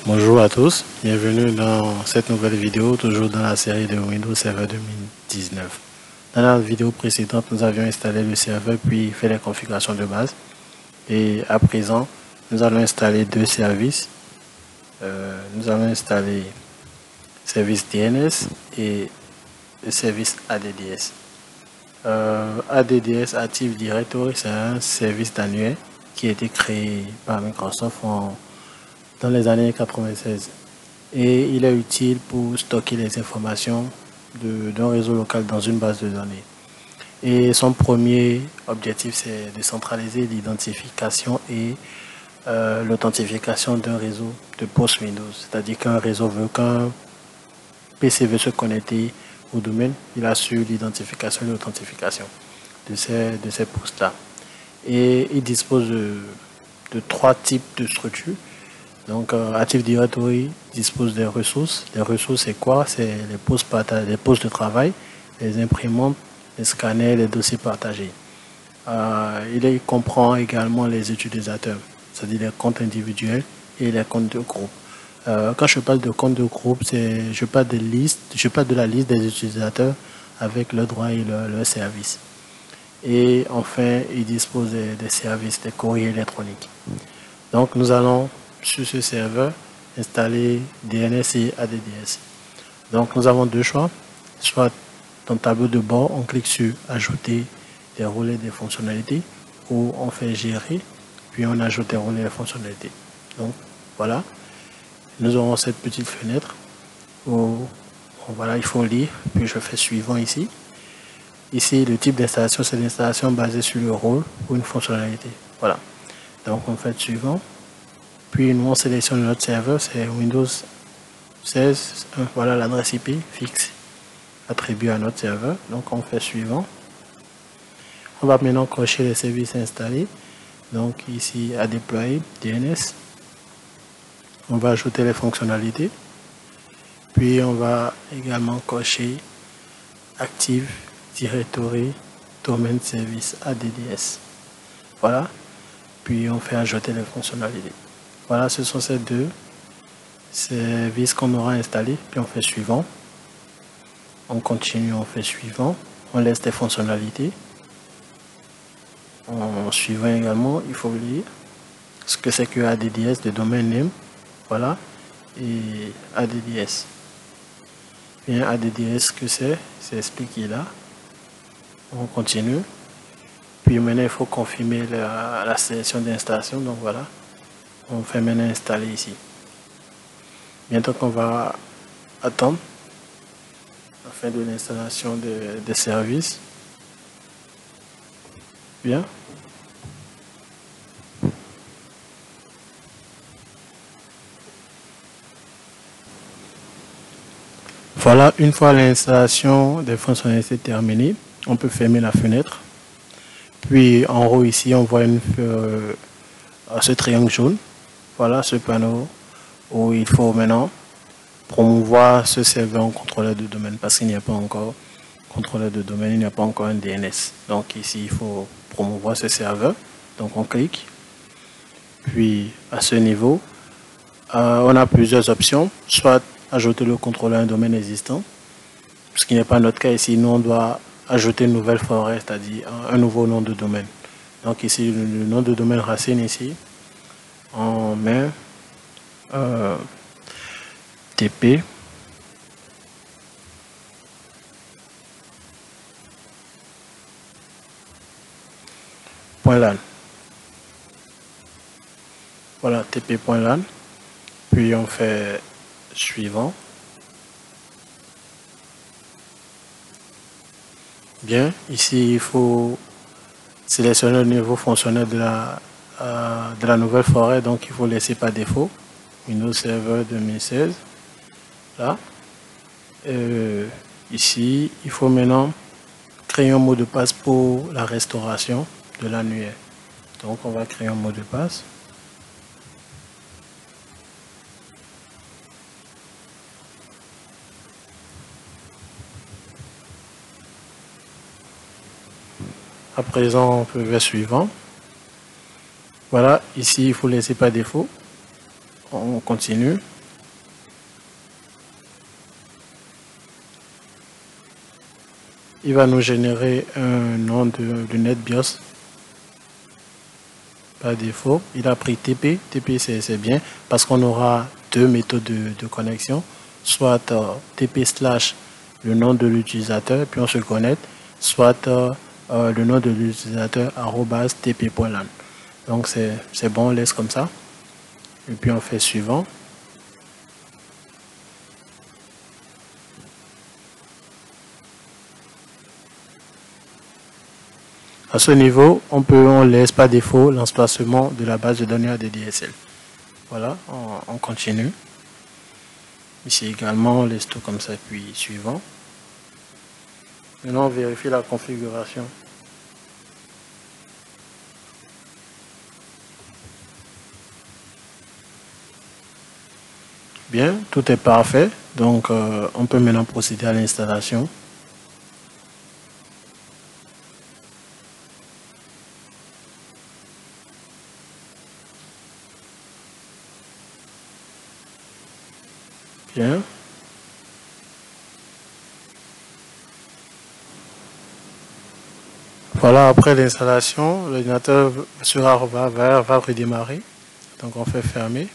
Bonjour à tous, bienvenue dans cette nouvelle vidéo, toujours dans la série de Windows Server 2019. Dans la vidéo précédente, nous avions installé le serveur puis fait les configurations de base. Et à présent, nous allons installer deux services. Nous allons installer le service DNS et le service ADDS. ADDS, Active Directory, c'est un service d'annuaire qui a été créé par Microsoft dans les années 96. Et il est utile pour stocker les informations d'un réseau local dans une base de données. Et son premier objectif, c'est de centraliser l'identification et l'authentification d'un réseau de post Windows. C'est-à-dire qu'un PC veut se connecter au domaine, il assure l'identification et l'authentification de ces postes-là. Et il dispose de trois types de structures. Donc, Active Directory dispose des ressources. Les ressources, c'est quoi? C'est les postes de travail, les imprimantes, les scanners, les dossiers partagés. Il comprend également les utilisateurs, c'est-à-dire les comptes individuels et les comptes de groupe. Quand je parle de compte de groupe, je parle de la liste des utilisateurs avec leurs droits et leurs services. Et enfin, il dispose des services, des courriers électroniques. Donc, nous allons sur ce serveur installer DNS et ADDS. Donc nous avons deux choix, soit dans le tableau de bord on clique sur ajouter des relais des fonctionnalités, ou on fait gérer puis on ajoute des relais des fonctionnalités. Donc voilà, nous aurons cette petite fenêtre où voilà, il faut lire, puis je fais suivant ici. Ici le type d'installation, c'est l'installation basée sur le rôle ou une fonctionnalité. Voilà, donc on fait suivant. Puis nous on sélectionne notre serveur, c'est Windows 16, voilà l'adresse IP fixe attribuée à notre serveur. Donc on fait suivant. On va maintenant cocher les services installés. Donc ici à déployer DNS. On va ajouter les fonctionnalités. Puis on va également cocher Active Directory Domain Service ADDS. Voilà. Puis on fait ajouter les fonctionnalités. Voilà, ce sont ces deux services qu'on aura installés. Puis on fait suivant. On continue, on fait suivant. On laisse les fonctionnalités. En suivant également, il faut lire ce que c'est que ADDS, de domain name. Voilà. Et ADDS. Bien, ADDS, ce que c'est expliqué là. On continue. Puis maintenant, il faut confirmer la sélection d'installation. Donc voilà. On fait maintenant installer ici. Bientôt qu'on va attendre la fin de l'installation des services. Bien. Voilà, une fois l'installation des fonctionnalités terminée, on peut fermer la fenêtre. Puis en haut ici, on voit ce triangle jaune. Voilà ce panneau où il faut maintenant promouvoir ce serveur en contrôleur de domaine parce qu'il n'y a pas encore contrôleur de domaine, il n'y a pas encore un DNS. Donc ici, il faut promouvoir ce serveur. Donc on clique. Puis à ce niveau, on a plusieurs options, soit ajouter le contrôleur à un domaine existant, ce qui n'est pas notre cas ici. Nous, on doit ajouter une nouvelle forêt, c'est-à-dire un nouveau nom de domaine. Donc ici, le nom de domaine racine ici, on met TP .lan. Voilà, tp.lan. Puis on fait suivant. Bien, ici il faut sélectionner le niveau fonctionnel de la nouvelle forêt, donc il faut laisser par défaut Windows Server 2016. Là, ici il faut maintenant créer un mot de passe pour la restauration de l'annuaire. Donc on va créer un mot de passe. À présent, on peut vers suivant. Voilà, ici, il faut laisser par défaut. On continue. Il va nous générer un nom de NetBIOS par défaut. Il a pris TP. TP, c'est bien parce qu'on aura deux méthodes de connexion. Soit TP slash le nom de l'utilisateur, puis on se connecte, soit le nom de l'utilisateur @tp.lan. Donc c'est bon, on laisse comme ça. Et puis on fait suivant. À ce niveau, on laisse par défaut l'emplacement de la base de données ADDSL. Voilà, on continue. Ici également, on laisse tout comme ça, puis suivant. Maintenant, on vérifie la configuration. Bien, tout est parfait. Donc, on peut maintenant procéder à l'installation. Bien. Voilà, après l'installation, l'ordinateur va redémarrer. Donc, on fait fermer.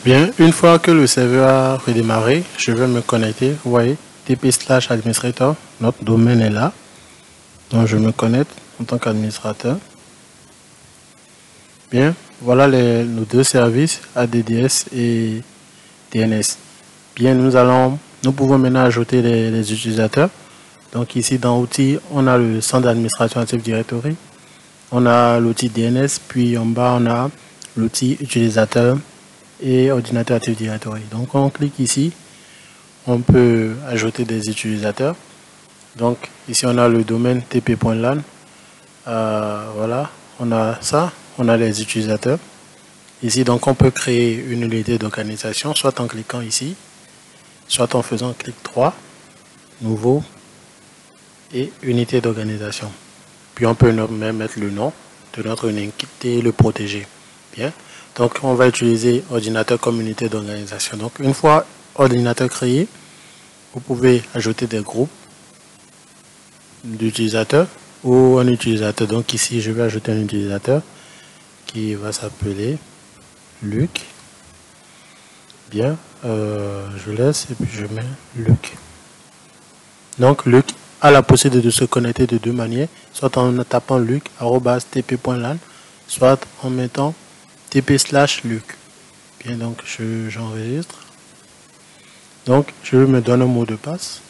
Bien, une fois que le serveur a redémarré, je vais me connecter. Vous voyez, TP/administrator, notre domaine est là. Donc, je me connecte en tant qu'administrateur. Bien, voilà nos deux services, ADDS et DNS. Bien, nous pouvons maintenant ajouter les utilisateurs. Donc ici dans outils, on a le centre d'administration Active Directory, on a l'outil DNS, puis en bas on a l'outil utilisateur et ordinateur Active Directory. Donc on clique ici, on peut ajouter des utilisateurs. Donc ici on a le domaine tp.lan. Voilà, on a ça, on a les utilisateurs. Ici donc on peut créer une unité d'organisation, soit en cliquant ici, soit en faisant clic droit, nouveau et unité d'organisation. Puis on peut même mettre le nom de notre unité et le protéger. Bien. Donc on va utiliser ordinateur comme unité d'organisation. Donc une fois ordinateur créé, vous pouvez ajouter des groupes d'utilisateurs ou un utilisateur. Donc ici je vais ajouter un utilisateur qui va s'appeler Luc. Bien. Je laisse et puis je mets Luc. Donc Luc a la possibilité de se connecter de deux manières, soit en tapant luc@tp.lan, soit en mettant tp/luc. Bien, donc j'enregistre. Donc je me donne un mot de passe.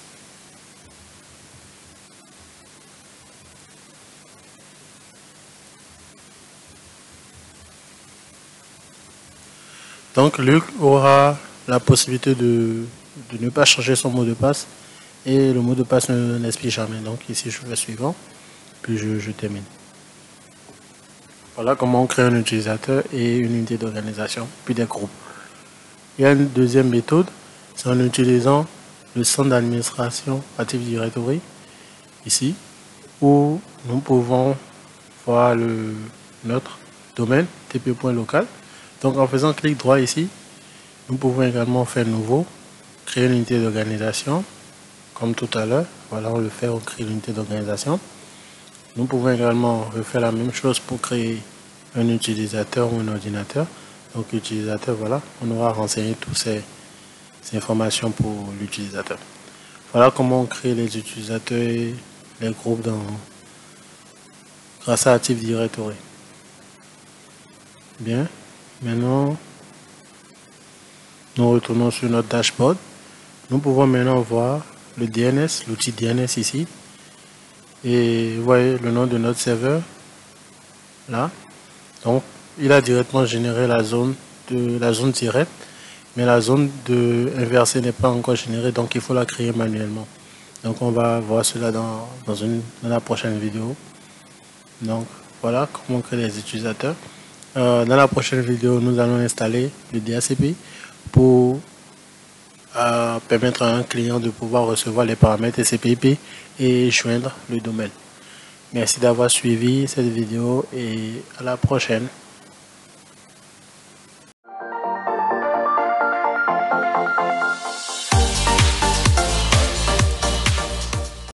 Donc Luc aura la possibilité de ne pas changer son mot de passe et le mot de passe n'expire jamais. Donc ici je fais suivant, puis je termine. Voilà comment on crée un utilisateur et une unité d'organisation, puis des groupes. Il y a une deuxième méthode, c'est en utilisant le centre d'administration Active Directory, ici, où nous pouvons voir notre domaine tp.local. Donc en faisant clic droit ici, nous pouvons également faire nouveau, créer une unité d'organisation, comme tout à l'heure. Voilà, on le fait, on crée l'unité d'organisation. Nous pouvons également refaire la même chose pour créer un utilisateur ou un ordinateur. Donc utilisateur, voilà, on aura renseigné toutes ces informations pour l'utilisateur. Voilà comment on crée les utilisateurs et les groupes grâce à Active Directory. Bien, maintenant nous retournons sur notre dashboard. Nous pouvons maintenant voir le DNS, l'outil DNS ici. Et vous voyez le nom de notre serveur là. Donc il a directement généré la zone directe, mais la zone inversée n'est pas encore générée, donc il faut la créer manuellement. Donc on va voir cela dans la prochaine vidéo. Donc voilà comment on crée les utilisateurs. Dans la prochaine vidéo, nous allons installer le DHCP pour permettre à un client de pouvoir recevoir les paramètres TCP/IP et joindre le domaine. Merci d'avoir suivi cette vidéo et à la prochaine.